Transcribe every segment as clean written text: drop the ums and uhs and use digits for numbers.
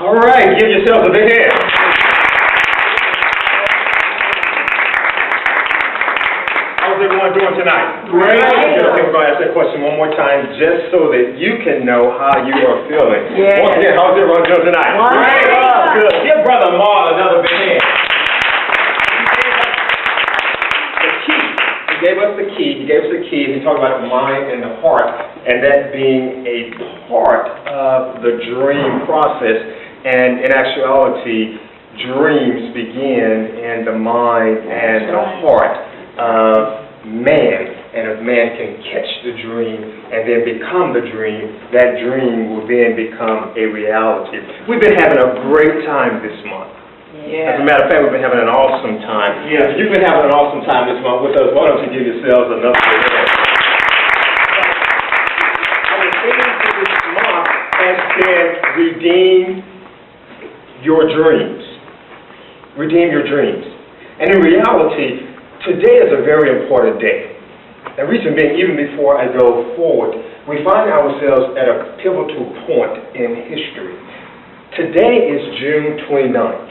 All right, give yourselves a big hand. How's everyone doing tonight? Great. I'm going to ask that question one more time just so that you can know how you are feeling. Yes. Once again, how's everyone doing tonight? Great. Good. Give Brother Maul another big hand. He gave us the key. He talked about the mind and the heart, and that being a part of the dream process. And in actuality, dreams begin in the mind and the heart of man. And if man can catch the dream and then become the dream, that dream will then become a reality. We've been having a great time this month. Yeah. As a matter of fact, we've been having an awesome time. Yeah. If you've been having an awesome time this month with us, why don't you give yourselves another hand? Our theme for this month has been redeem your dreams. Redeem your dreams. And in reality, today is a very important day. The reason being, even before I go forward, we find ourselves at a pivotal point in history. Today is June 29th.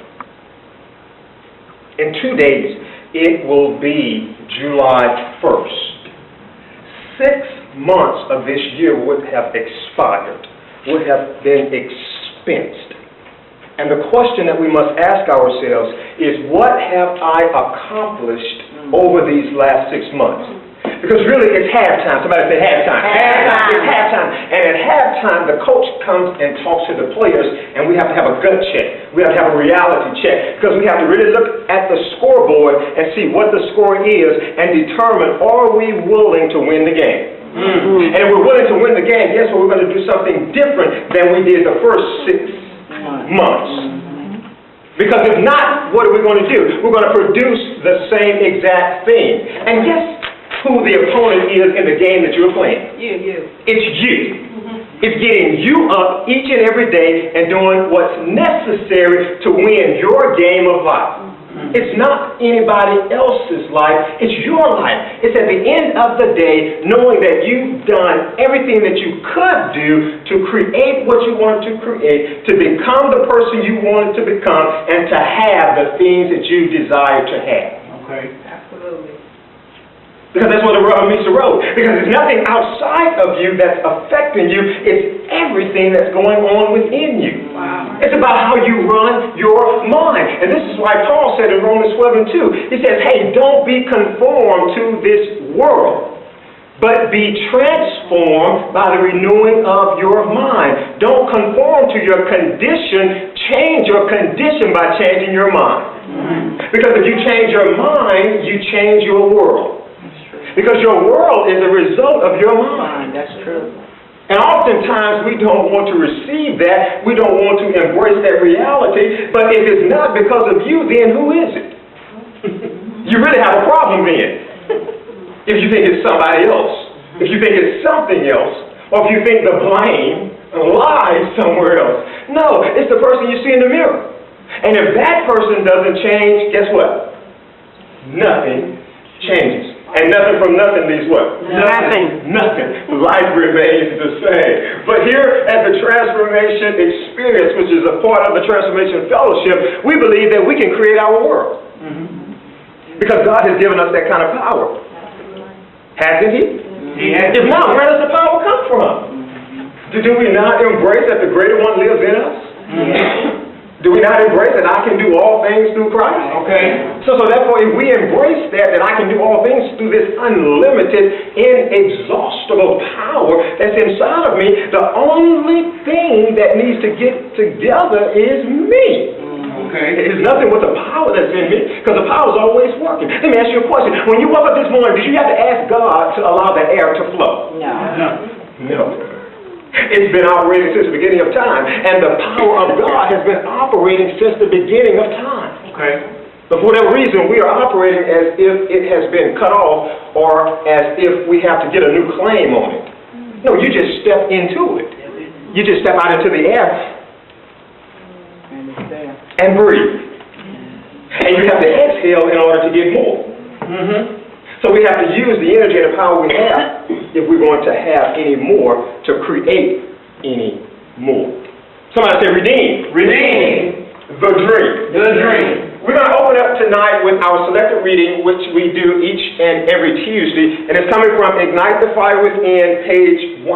In 2 days, it will be July 1st. 6 months of this year would have expired, would have been expensed. And the question that we must ask ourselves is, what have I accomplished over these last 6 months? Because really, it's halftime. Somebody say halftime. Halftime. It's halftime. And at halftime, the coach comes and talks to the players, and we have to have a gut check. We have to have a reality check. Because we have to really look at the scoreboard and see what the score is and determine, are we willing to win the game? And if we're willing to win the game, guess what? We're going to do something different than we did the first 6 months. Because if not, what are we going to do? We're going to produce the same exact thing. And guess who the opponent is in the game that you're playing? You. It's you. It's getting you up each and every day and doing what's necessary to win your game of life. It's not anybody else's life. It's your life. It's at the end of the day knowing that you've done everything that you could do to create what you wanted to create, to become the person you wanted to become, and to have the things that you desire to have. Okay. Absolutely. Because that's where the rubber meets the road. Because there's nothing outside of you that's affecting you. It's everything that's going on within you. Wow. It's about how you run your mind. And this is why Paul said in Romans 12:2, he says, hey, don't be conformed to this world, but be transformed by the renewing of your mind. Don't conform to your condition. Change your condition by changing your mind. Because if you change your mind, you change your world. Because your world is a result of your mind. That's true. And oftentimes we don't want to receive that. We don't want to embrace that reality. But if it's not because of you, then who is it? You really have a problem then. If you think it's somebody else. If you think it's something else. Or if you think the blame lies somewhere else. No, it's the person you see in the mirror. And if that person doesn't change, guess what? Nothing changes. And nothing from nothing leaves what? Nothing. Nothing. Life remains the same. But here at the Transformation Experience, which is a part of the Transformation Fellowship, we believe that we can create our world. Because God has given us that kind of power. Hasn't He? Yes. If not, where does the power come from? Do we not embrace that the greater one lives in us? Do we not embrace that I can do all things through Christ? Okay. So therefore, if we embrace that I can do all things through this unlimited, inexhaustible power that's inside of me, the only thing that needs to get together is me. Okay. It's nothing with the power that's in me, because the power is always working. Let me ask you a question. When you woke up this morning, did you have to ask God to allow the air to flow? No. It's been operating since the beginning of time, and the power of God has been operating since the beginning of time. Okay. But for whatever reason, we are operating as if it has been cut off, or as if we have to get a new claim on it. No, you just step into it. You just step out into the air and breathe. And you have to exhale in order to get more. So we have to use the energy and the power we have if we're going to have any more to create any more. Somebody say redeem. Redeem. The dream. The dream. We're going to open up tonight with our selected reading, which we do each and every Tuesday, and it's coming from Ignite the Fire Within, page 109.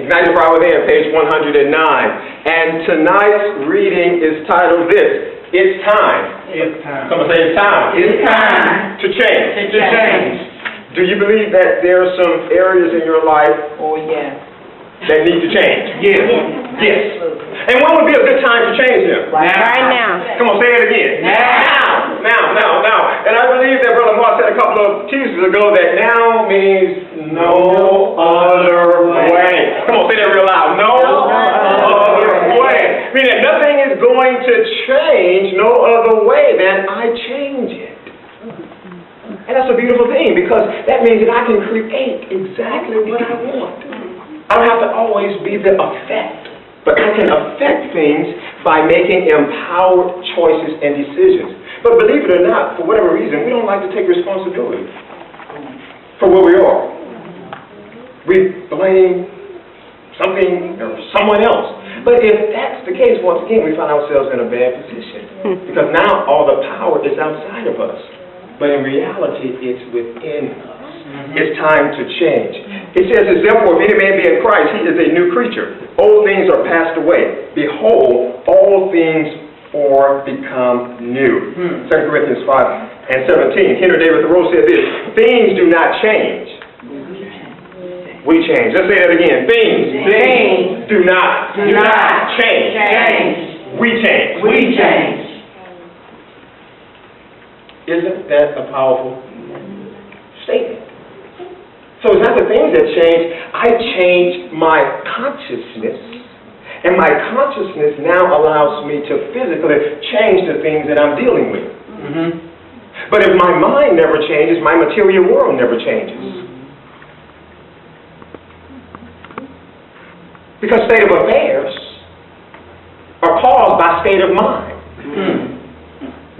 Ignite the Fire Within, page 109. And tonight's reading is titled this: It's Time. It's time. Someone say it's time. It's time. To change. To change. Do you believe that there are some areas in your life Oh, yeah. that need to change? Yes. Yes. And when would be a good time to change them? Right now. Come on, say it again. Now. Now. And I believe that Brother Moore said a couple of Tuesdays ago that now means no other way. Come on, say that real loud. No other way. Meaning nothing is going to change no other way than I change it. And that's a beautiful thing, because that means that I can create exactly what I want. I don't have to always be the effect, but I can affect things by making empowered choices and decisions. But believe it or not, for whatever reason, we don't like to take responsibility for where we are. We blame something or someone else. But if that's the case, once again, we find ourselves in a bad position, because now all the power is outside of us. But in reality, it's within us. It's time to change. It says, therefore, if any man be in Christ, he is a new creature. Old things are passed away. Behold, all things are become new. 2 Corinthians 5:17. Henry David Thoreau said this: things do not change. We change. Let's say that again. Things do not change. We change. We change. Isn't that a powerful statement? So it's not the things that change. I changed my consciousness, and my consciousness now allows me to physically change the things that I'm dealing with. But if my mind never changes, my material world never changes. Because state of affairs are caused by state of mind.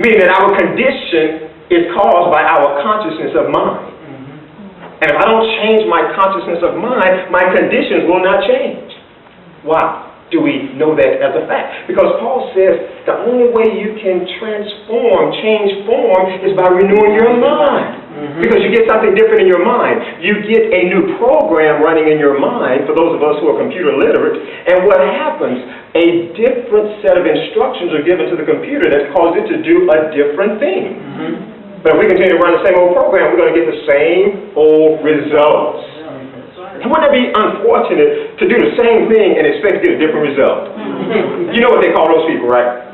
Meaning that our condition is caused by our consciousness of mind. And if I don't change my consciousness of mind, my conditions will not change. Why do we know that as a fact? Because Paul says the only way you can change form, is by renewing your mind. Because you get something different in your mind. You get a new program running in your mind, for those of us who are computer literate, and what happens? A different set of instructions are given to the computer that cause it to do a different thing. But if we continue to run the same old program, we're going to get the same old results. Wouldn't it be unfortunate to do the same thing and expect to get a different result? You know what they call those people, right?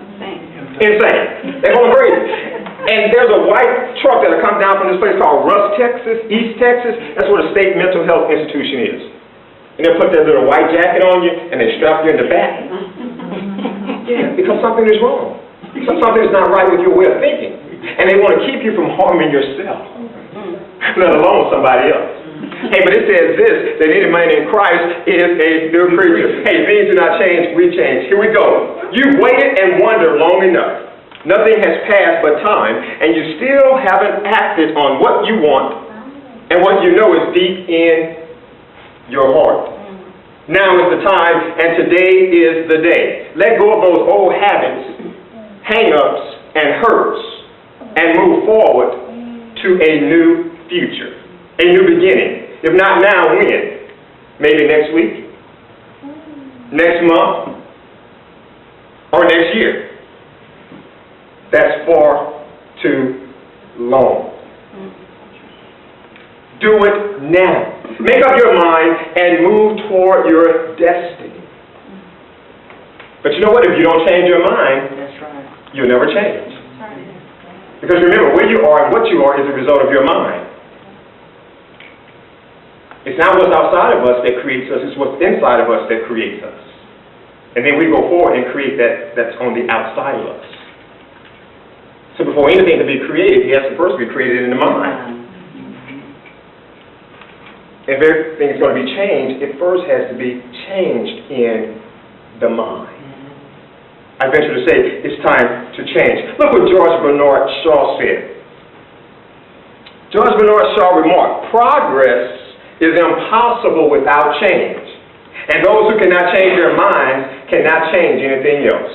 Insane. They're going crazy. And there's a white truck that'll come down from this place called Rusk, Texas, East Texas. That's where the state mental health institution is. And they'll put that little white jacket on you, and they strap you in the back. Yeah, because something is wrong. Something is not right with your way of thinking. And they want to keep you from harming yourself, let alone somebody else. Hey, but it says this, that any man in Christ is a new creature. Hey, things do not change, we change. Here we go. You've waited and wondered long enough. Nothing has passed but time, and you still haven't acted on what you want and what you know is deep in your heart. Now is the time, and today is the day. Let go of those old habits, hang-ups, and hurts, and move forward to a new future, a new beginning. If not now, when? Maybe next week, next month, or next year. That's far too long. Do it now. Make up your mind and move toward your destiny. But you know what? If you don't change your mind, you'll never change. Because remember, where you are and what you are is a result of your mind. It's not what's outside of us that creates us, it's what's inside of us that creates us. And then we go forward and create that's on the outside of us. So before anything can be created, it has to first be created in the mind. If everything is going to be changed, it first has to be changed in the mind. I venture to say it's time to change. Look what George Bernard Shaw said. George Bernard Shaw remarked, progress is impossible without change. And those who cannot change their minds cannot change anything else.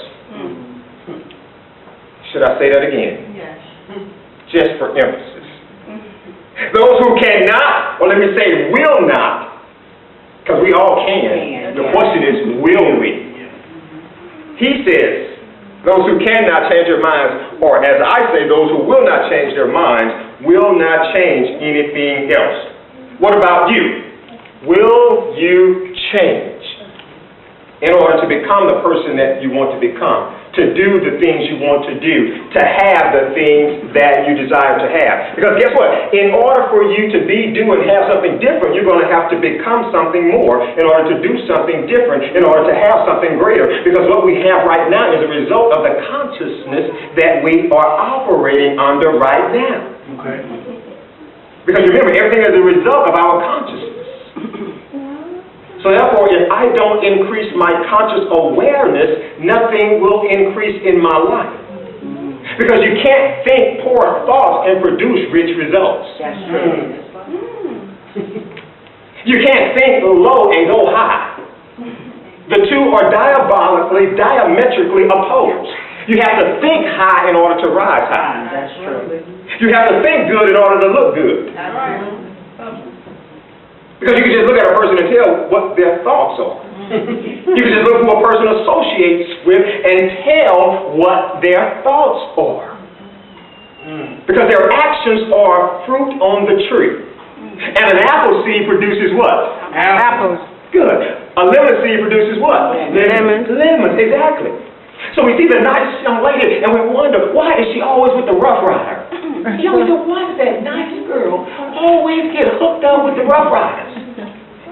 Should I say that again? Yes. Just for emphasis. Those who cannot, or let me say will not, because we all can. The question is, will we? He says, those who cannot change their minds, or as I say, those who will not change their minds, will not change anything else. What about you? Will you change in order to become the person that you want to become, to do the things you want to do, to have the things that you desire to have? Because guess what? In order for you to be, do, and have something different, you're going to have to become something more in order to do something different, in order to have something greater. Because what we have right now is a result of the consciousness that we are operating under right now. Okay. Because remember, everything is a result of our consciousness. So therefore, if I don't increase my conscious awareness, nothing will increase in my life. Because you can't think poor thoughts and produce rich results. That's true. You can't think low and go high. The two are diametrically opposed. You have to think high in order to rise high. That's true. You have to think good in order to look good. That's right. Because you can just look at a person and tell what their thoughts are. You can just look who a person associates with and tell what their thoughts are. Because their actions are fruit on the tree. And an apple seed produces what? Apples. Good. A lemon seed produces what? Lemons. Lemons, exactly. So we see the nice young lady and we wonder, why is she always with the Rough Rider? You know, we say, why does that nice girl always get hooked up with the Rough Riders?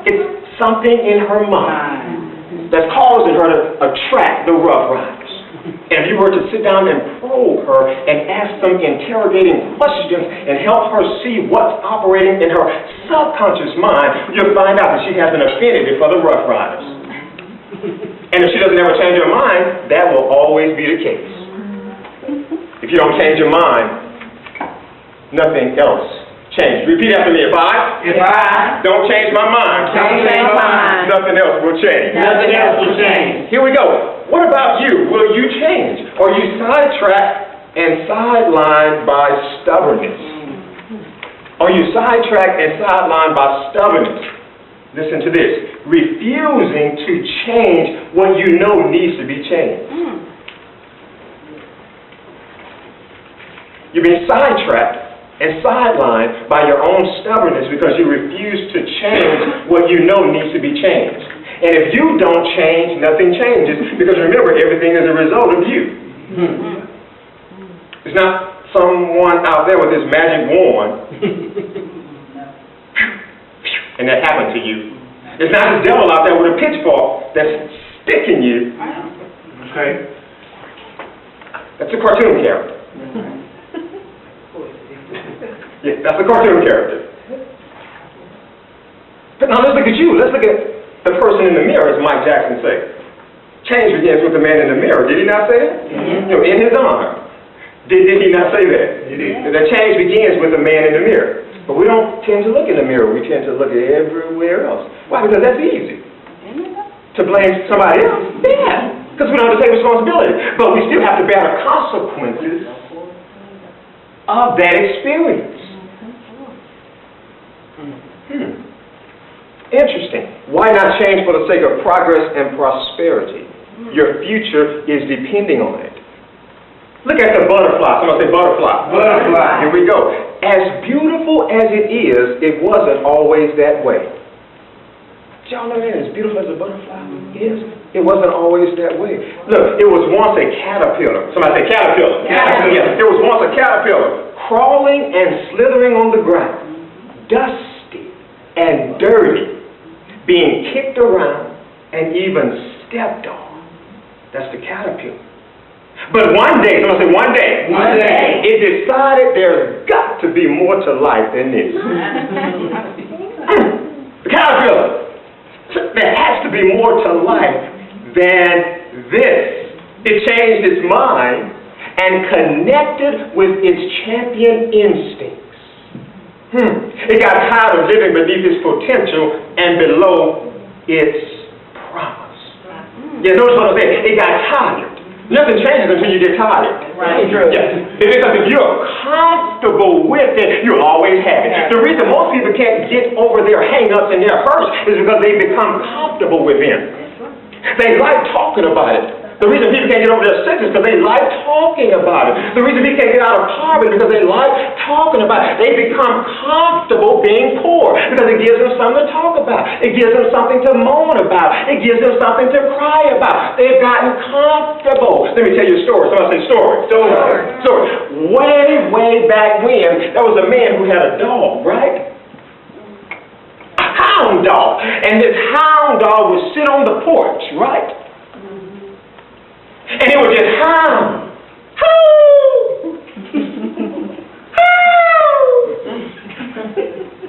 It's something in her mind that's causing her to attract the Rough Riders. And if you were to sit down and probe her and ask some interrogating questions and help her see what's operating in her subconscious mind, you'll find out that she has an affinity for the Rough Riders. And if she doesn't ever change her mind, that will always be the case. If you don't change your mind, nothing else changes. Repeat after me. If I don't change my mind, nothing else will change. Nothing else will change. Here we go. What about you? Will you change? Are you sidetracked and sidelined by stubbornness? Are you sidetracked and sidelined by stubbornness? Listen to this. Refusing to change what you know needs to be changed. You've been sidetracked and sidelined by your own stubbornness because you refuse to change what you know needs to be changed. And if you don't change, nothing changes, because remember, everything is a result of you. It's not someone out there with this magic wand and that happened to you. It's not the devil out there with a pitchfork that's sticking you. Okay. That's a cartoon character. Yeah, that's a cartoon character. But now let's look at you. Let's look at the person in the mirror, as Mike Jackson said. Change begins with the man in the mirror. Did he not say that? You know, in his honor. Did he not say that? He did. That change begins with the man in the mirror. But we don't tend to look in the mirror. We tend to look everywhere else. Why? Because that's easy. To blame somebody else? Yeah. Because we don't have to take responsibility. But we still have to bear the consequences of that experience. Interesting. Why not change for the sake of progress and prosperity? Your future is depending on it. Look at the butterfly. Somebody say butterfly. Butterfly. Here we go. As beautiful as it is, it wasn't always that way. Did y'all know that? As beautiful as a butterfly is, it wasn't always that way. Look, it was once a caterpillar. Somebody say caterpillar. Caterpillar. Yes, it was once a caterpillar crawling and slithering on the ground, dusty and dirty, being kicked around and even stepped on. That's the caterpillar. But one day, somebody say one day, it decided there's got to be more to life than this. The caterpillar. There has to be more to life than this. It changed its mind and connected with its champion instincts. It got tired of living beneath its potential and below its promise. Yeah, notice what I'm saying. It got tired. Nothing changes until you get tired. Right. Yeah. Because if you're comfortable with it, you'll always have it. The reason most people can't get over their hang-ups and their hurts is because they become comfortable with them. They like talking about it. The reason people can't get over their sickness is because they like talking about it. The reason people can't get out of poverty is because they like talking about it. They become comfortable being poor because it gives them something to talk about. It gives them something to moan about. It gives them something to cry about. They've gotten comfortable. Let me tell you a story. Somebody say story. Story. Way back when, there was a man who had a dog, right? A hound dog. And this hound dog would sit on the porch, right? And it would just howl. Howl!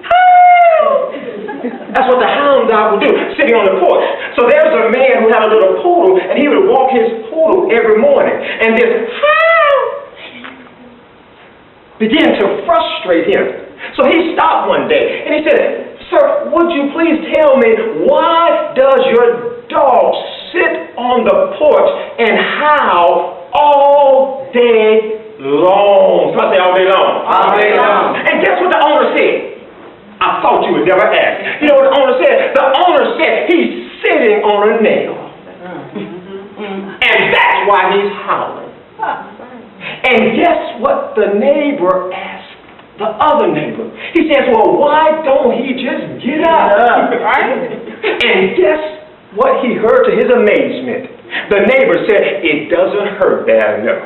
Howl! That's what the hound dog would do, sitting on the porch. So there's a man who had a little poodle, and he would walk his poodle every morning. And this howl began to frustrate him. So he stopped one day, and he said, "Sir, would you please tell me, why does your dog sit on the porch and howl all day long?" Somebody say all day long. All day long. And guess what the owner said? I thought you would never ask. You know what the owner said? The owner said he's sitting on a nail. And that's why he's howling. And guess what the neighbor asked the other neighbor? He says, "Well, why don't he just get up?" And guess what he heard to his amazement? The neighbor said, "It doesn't hurt bad enough."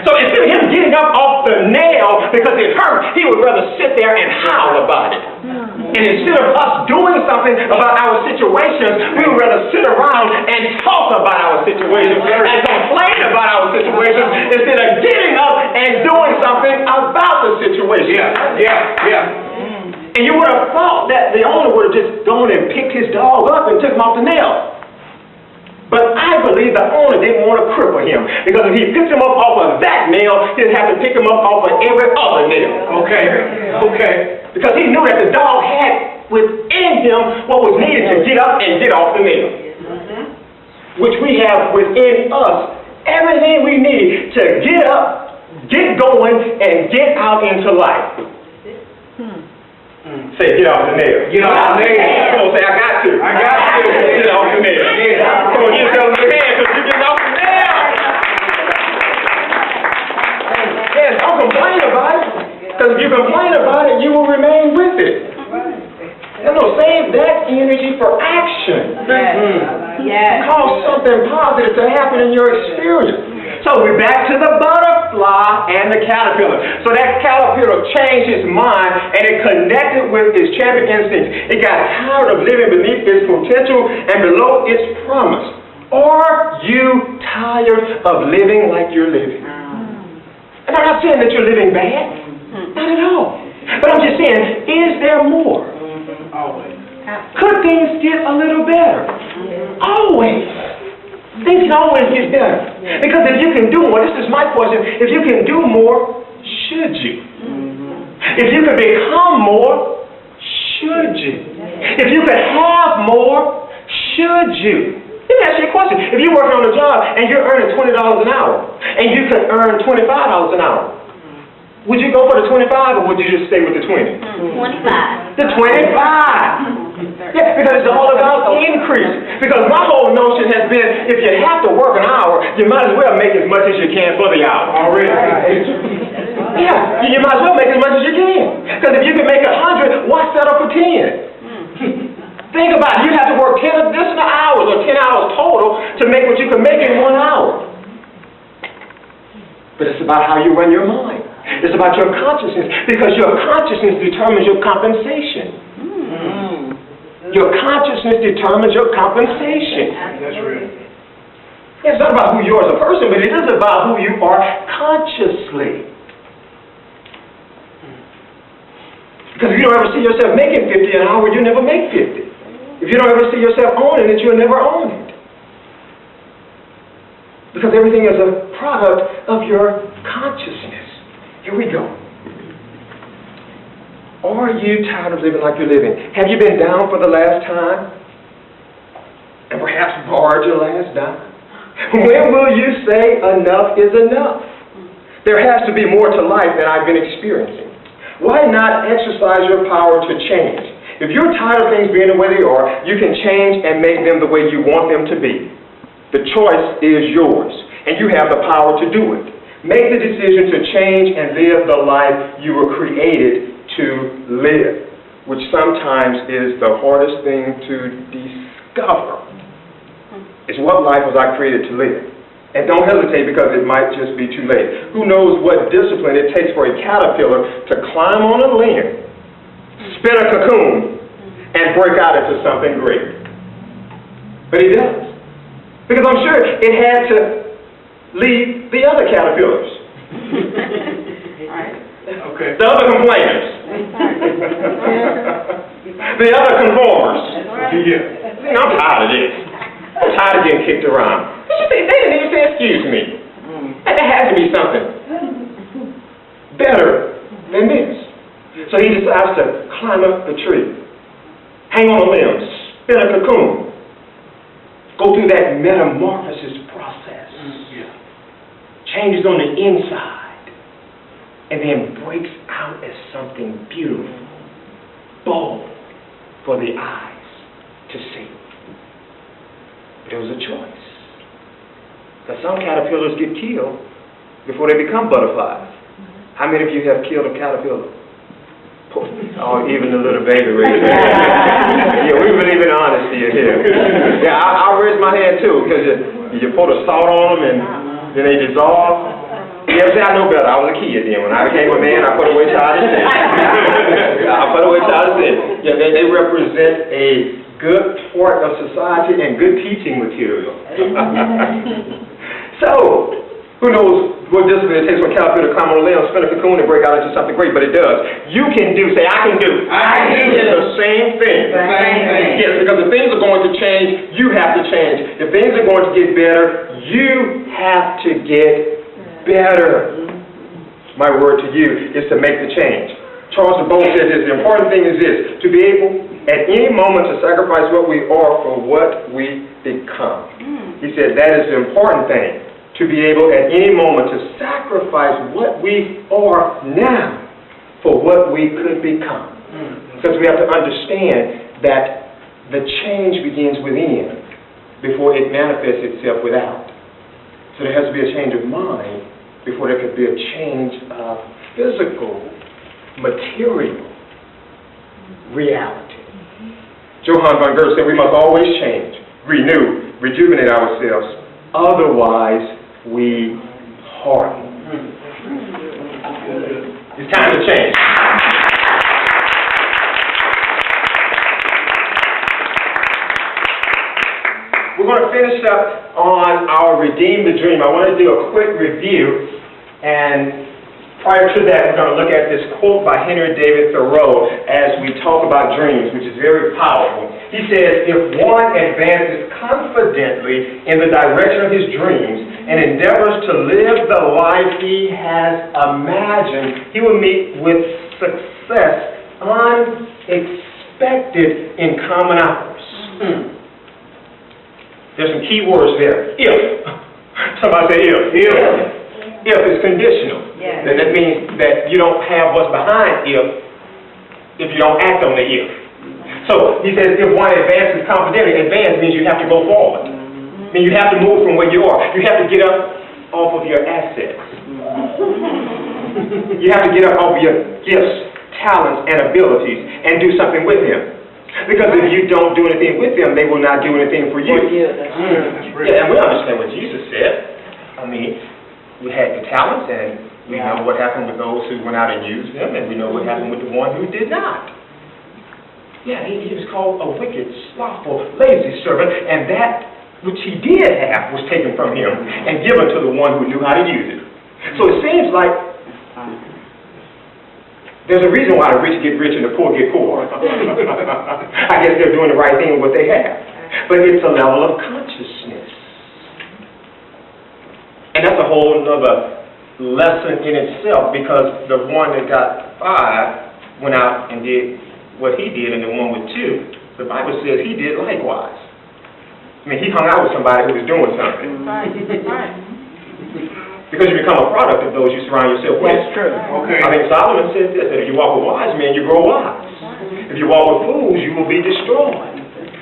So instead of him getting up off the nail because it hurt, he would rather sit there and howl about it. And instead of us doing something about our situations, we would rather sit around and talk about our situations and complain about our situations instead of getting up and doing something about the situation. And you would have thought that the owner would have just gone and picked his dog up and took him off the nail. But I believe the owner didn't want to cripple him, because if he picked him up off of that nail, he'd have to pick him up off of every other nail. Okay. Because he knew that the dog had within him what was needed to get up and get off the nail. Which we have within us everything we need to get up, get going, and get out into life. Say, get off the nail. Get off the nail. Come on, say, I got to. Get off the nail. Come on, you tell the man, because you're getting off the nail. Yes, don't complain about it. Because if you complain about it, you will remain with it. No, save that energy for action. Cause something positive to happen in your experience. So we're back to the butterfly and the caterpillar. So that caterpillar changed its mind and it connected with its champion instincts. It got tired of living beneath its potential and below its promise. Are you tired of living like you're living? And I'm not saying that you're living bad. Not at all. But I'm just saying, is there more? Always. Could things get a little better? Always. Things can always get better. Because if you can do more, this is my question, if you can do more, should you? If you could become more, should you? If you could have more, should you? Let me ask you a question. If you're working on a job and you're earning $20 an hour, and you could earn $25 an hour, would you go for the 25 or would you just stay with the 20? 25. The 25. Yeah, because it's all about increase. Because my whole notion has been, if you have to work an hour, you might as well make as much as you can for the hour. Already. Yeah, you might as well make as much as you can. Because if you can make 100, why settle for 10? Think about it. You have to work 10 additional hours or 10 hours total to make what you can make in 1 hour. But it's about how you run your mind. It's about your consciousness, because your consciousness determines your compensation. Your consciousness determines your compensation. That's real. It's not about who you are as a person, but it is about who you are consciously. Because if you don't ever see yourself making 50 an hour, you'll never make 50. If you don't ever see yourself owning it, you'll never own it. Because everything is a product of your consciousness. Here we go. Are you tired of living like you're living? Have you been down for the last time? And perhaps borrowed your last dime? When will you say enough is enough? There has to be more to life than I've been experiencing. Why not exercise your power to change? If you're tired of things being the way they are, you can change and make them the way you want them to be. The choice is yours, and you have the power to do it. Make the decision to change and live the life you were created to live, which sometimes is the hardest thing to discover. It's what life was I created to live. And don't hesitate because it might just be too late. Who knows what discipline it takes for a caterpillar to climb on a limb, spin a cocoon, and break out into something great. But it does. Because I'm sure it had to leave the other caterpillars. Okay. The other complainers. The other conformers. Yeah. See, I'm tired of this. I'm tired of getting kicked around. They didn't even say excuse me. And there has to be something better than this. So he decides to climb up the tree, hang on a limb, spin a cocoon, go through that metamorphosis process. Changes on the inside, and then breaks out as something beautiful, bold for the eyes to see. But it was a choice. Because some caterpillars get killed before they become butterflies. How many of you have killed a caterpillar? Oh, even the little baby raised their hand. Yeah, we believe in honesty here. Yeah, I raised my hand too, because you put a salt on them and then they dissolve. Yeah, see, I know better. I was a kid then. When I became a man, I put away childish sin. I put away childish sin. Yeah, they represent a good part of society and good teaching material. So, who knows what discipline it takes for a caterpillar to climb on a limb, spin a cocoon, and break out into something great, but it does. You can do, say, I can do. I can do. The same thing. The same thing. Yes, because if things are going to change, you have to change. If things are going to get better, you have to get better. My word to you is to make the change. Charles de Bow said this, the important thing is this, to be able at any moment to sacrifice what we are for what we become. He said that is the important thing, to be able at any moment to sacrifice what we are now for what we could become. Because we have to understand that the change begins within before it manifests itself without. So there has to be a change of mind before there could be a change of physical, material reality. Johann von Goethe said we must always change, renew, rejuvenate ourselves, otherwise we harden. It's time to change. We're going to finish up on our Redeem the Dream. I want to do a quick review, and prior to that, we're going to look at this quote by Henry David Thoreau as we talk about dreams, which is very powerful. He says, if one advances confidently in the direction of his dreams and endeavors to live the life he has imagined, he will meet with success unexpected in common hours. There's some key words there. If. Somebody say if. If is conditional. Yes. And that means that you don't have what's behind if you don't act on the if. So he says if one advances confidently, advance means you have to go forward. I mean you have to move from where you are. You have to get up off of your assets. You have to get up off your gifts, talents, and abilities and do something with them. Because if you don't do anything with them, they will not do anything for you. Yeah, and we understand what Jesus said. I mean, we had the talents, and we know what happened with those who went out and used them, and we know what happened with the one who did not. Yeah, he was called a wicked, slothful, lazy servant, and that which he did have was taken from him and given to the one who knew how to use it. So it seems like there's a reason why the rich get rich and the poor get poor. I guess they're doing the right thing with what they have. But it's a level of consciousness. And that's a whole other lesson in itself, because the one that got 5 went out and did what he did, and the one with 2, the Bible says he did likewise. I mean, he hung out with somebody who was doing something. Right, right. Because you become a product of those you surround yourself with. That's true. Okay. I think Solomon said this, that if you walk with wise men, you grow wise. If you walk with fools, you will be destroyed.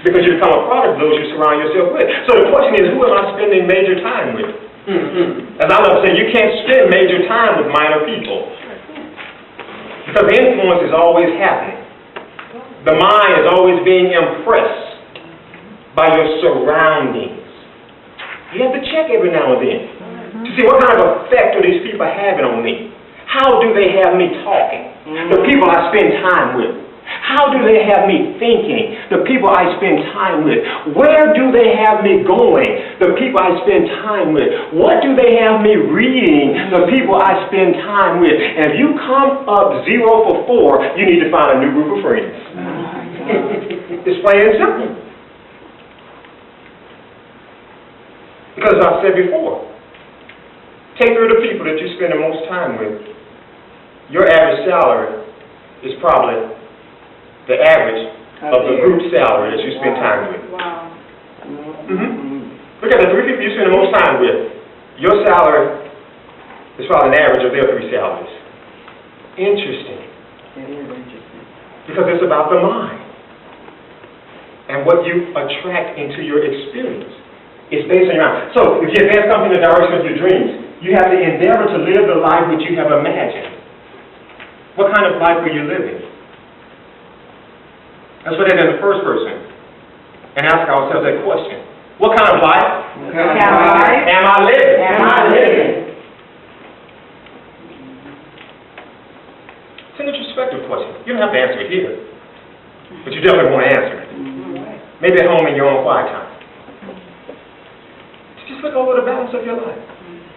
Because you become a product of those you surround yourself with. So the question is, who am I spending major time with? As I love to say, you can't spend major time with minor people. Because influence is always happening. The mind is always being impressed by your surroundings. You have to check every now and then to see what kind of effect are these people having on me. How do they have me talking? The people I spend time with. How do they have me thinking? The people I spend time with. Where do they have me going? The people I spend time with. What do they have me reading? The people I spend time with. And if you come up 0 for 4, you need to find a new group of friends. It's plain and simple. Because as I've said before, take 3 of the people that you spend the most time with. Your average salary is probably the average of the group salary that you spend time with. Wow. Look at the 3 people you spend the most time with. Your salary is probably an average of their 3 salaries. Interesting. It is interesting. Because it's about the mind. And what you attract into your experience is based on your mind. So, if you advance something in the direction of your dreams, you have to endeavor to live the life which you have imagined. What kind of life are you living? Let's put it in the first person and ask ourselves that question. What kind of life am I living? Am I living? It's an introspective question. You don't have to answer it here, but you definitely want to answer it. Maybe at home in your own quiet time. Just look over the balance of your life.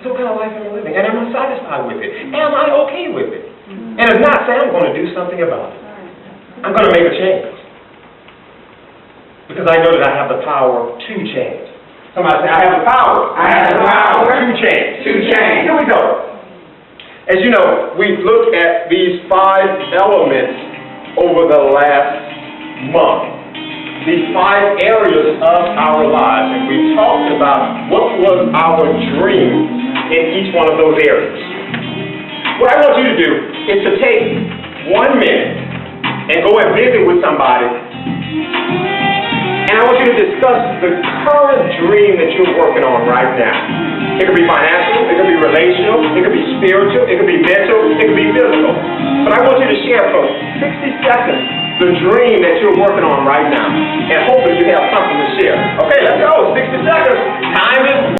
So what kind of life am I living? And am I satisfied with it? Am I okay with it? And if not, say I'm going to do something about it. I'm going to make a change. Because I know that I have the power to change. Somebody say, I have the power. I have the power to change. to change. Here we go. As you know, we've looked at these 5 elements over the last month. These 5 areas of our lives. And we talked about what was our dream in each one of those areas. What I want you to do is to take 1 minute and go and visit with somebody. And I want you to discuss the current dream that you're working on right now. It could be financial, it could be relational, it could be spiritual, it could be mental, it could be physical. But I want you to share for 60 seconds the dream that you're working on right now. And